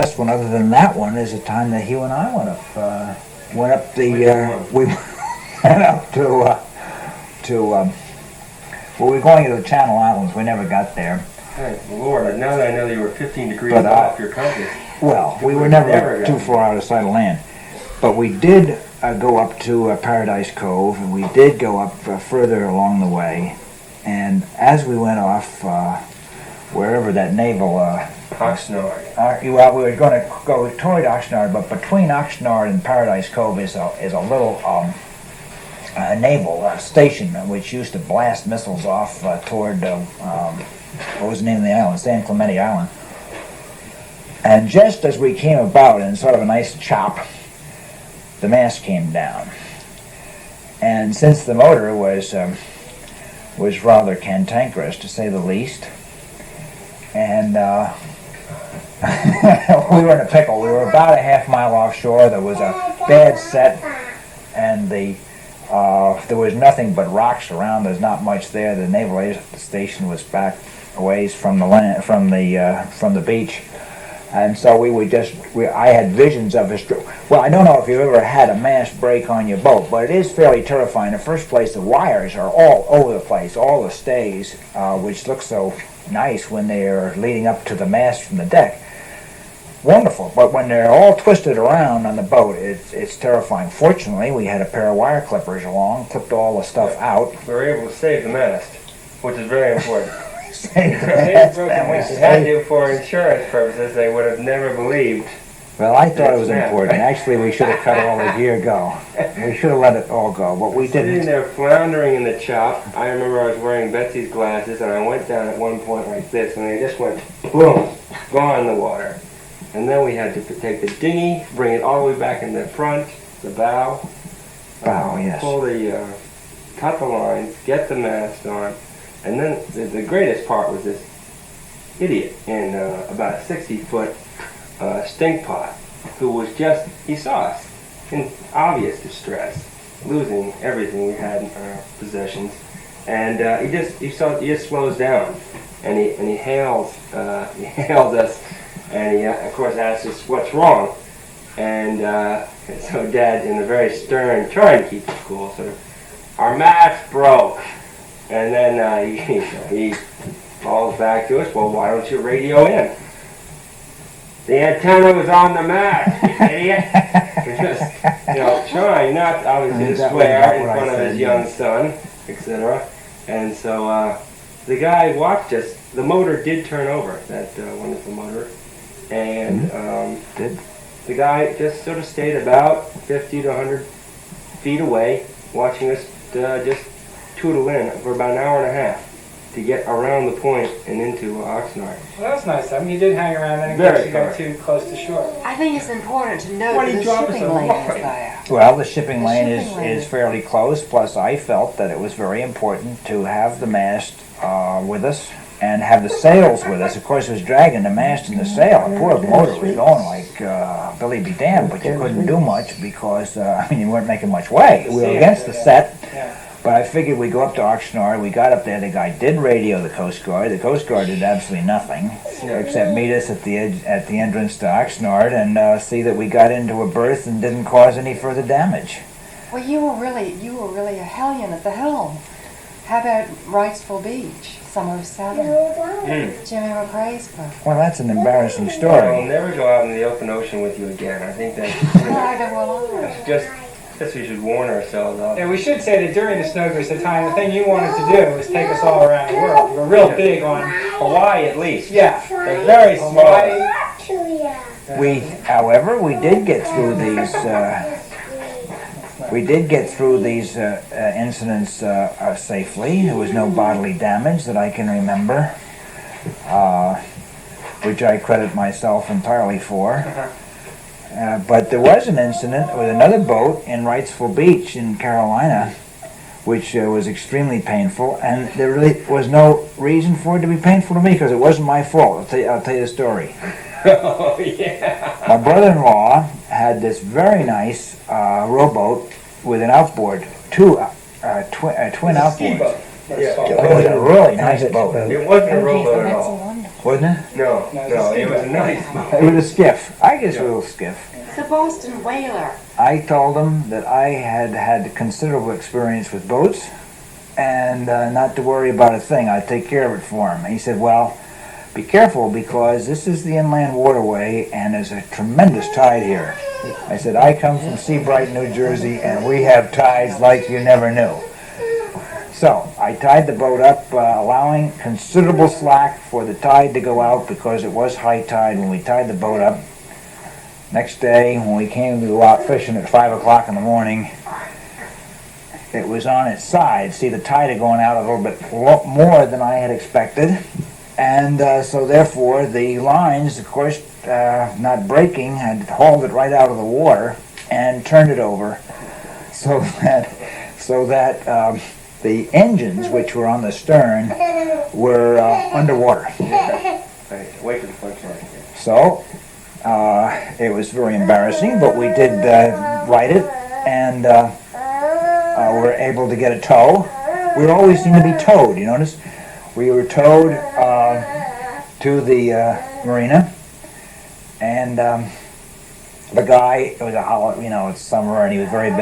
best one, other than that one, is the time that Hugh and I went up we went up well, we were going to the Channel Islands. We never got there. Hey, Lord, now that I know that you were 15 degrees off your compass. Well, we were never too far out of sight of land. But we did go up to Paradise Cove, and we did go up further along the way. And as we went off, wherever that naval... Oxnard. Well, we were going to go toward Oxnard, but between Oxnard and Paradise Cove is a little naval station which used to blast missiles off toward, what was the name of the island? San Clemente Island. And just as we came about in sort of a nice chop, the mast came down. And since the motor was rather cantankerous, to say the least, and we were in a pickle. We were about a half-mile offshore. There was a bad set, and there was nothing but rocks around. There's not much there. The naval air station was back a ways from the land, from the beach. And so I had visions of well, I don't know if you've ever had a mast break on your boat, but it is fairly terrifying. In the first place, the wires are all over the place, all the stays, which look so nice when they're leading up to the mast from the deck. Wonderful, but when they're all twisted around on the boat, it's terrifying. Fortunately, we had a pair of wire clippers along, clipped all the stuff out. We were able to save the mast, which is very important. Saved the If mast, and we they had saved. to for insurance purposes, they would have never believed. Well, I thought it was important. Actually, we should have cut all the gear go. We should have let it all go, but we Sitting didn't. there floundering in the chop, I remember I was wearing Betsy's glasses, and I went down at one point like this, and they just went boom, gone in the water. And then we had to take the dinghy, bring it all the way back in the front, the bow. Yes. Pull cut the lines, get the mast on, and then the greatest part was this idiot in about a 60-foot stink pot who was he saw us in obvious distress, losing everything we had in our possessions, and he just slows down, and he hails us, and he of course asks us what's wrong, and so Dad, in a very stern, trying to keep it cool, sort of, our mast broke, and then he falls back to us. Well, why don't you radio in? The antenna was on the mast, you idiot. Just, trying not obviously to swear in front of his young son, etc. And so the guy watched us. The motor did turn over, that wonderful motor, and the guy just sort of stayed about 50 to 100 feet away, watching us just tootle in for about an hour and a half to get around the point and into Oxnard. Well, that's nice. I mean, you did hang around in case you got too close to shore. I think it's important to note Why that do you the drop us shipping so lane low? is there. Well, the shipping lane shipping lane. is fairly close, plus I felt that it was very important to have the mast with us and have the sails with us. Of course, it was dragging the mast and the sail. The poor motor was going like Billy be damned, but you couldn't do much because, you weren't making much way. We were against the set. Yeah. But I figured we'd go up to Oxnard. We got up there. The guy did radio the Coast Guard. The Coast Guard did absolutely nothing except meet us at the entrance to Oxnard and see that we got into a berth and didn't cause any further damage. Well, you were really a hellion at the helm. How about Wrightsville Beach, summer of '7? Jimmy MacRae's book. Well, that's an embarrassing I'll story. never go out in the open ocean with you again. I think that Neither will I. just we should warn ourselves of. And we should say that during the Snowgoose time, the thing you wanted to do was take us all around the world. You were real big on Hawaii, at least. Yeah. They're very small. However, we did get through these. Incidents safely. There was no bodily damage that I can remember, which I credit myself entirely for. But there was an incident with another boat in Wrightsville Beach in Carolina, which was extremely painful, and there really was no reason for it to be painful to me because it wasn't my fault. I'll tell you the story. Oh, yeah. My brother-in-law had this very nice rowboat with an outboard, twin outboards. boat. Yeah. It was a really nice boat. It wasn't a rowboat at That's all. wonderful. wasn't it? No, No, no, it's a it was a speedboat. nice boat. It was a skiff. I guess Yeah. a little skiff. It's a Boston whaler. I told him that I had had considerable experience with boats and not to worry about a thing. I'd take care of it for him. And he said, well, be careful because this is the inland waterway and there's a tremendous tide here. I said, I come from Seabright, New Jersey, and we have tides like you never knew. So I tied the boat up, allowing considerable slack for the tide to go out because it was high tide when we tied the boat up. Next day, when we came to go out fishing at 5 o'clock in the morning, it was on its side. See, the tide had gone out a little bit more than I had expected. And so therefore, the lines, of course, not breaking, had hauled it right out of the water and turned it over so that the engines, which were on the stern, were underwater. Right, away from the front side. So it was very embarrassing, but we did right it, and were able to get a tow. We always seemed to be towed, you notice? We were towed to the marina, and the guy, it was a it's summer, and he was very busy.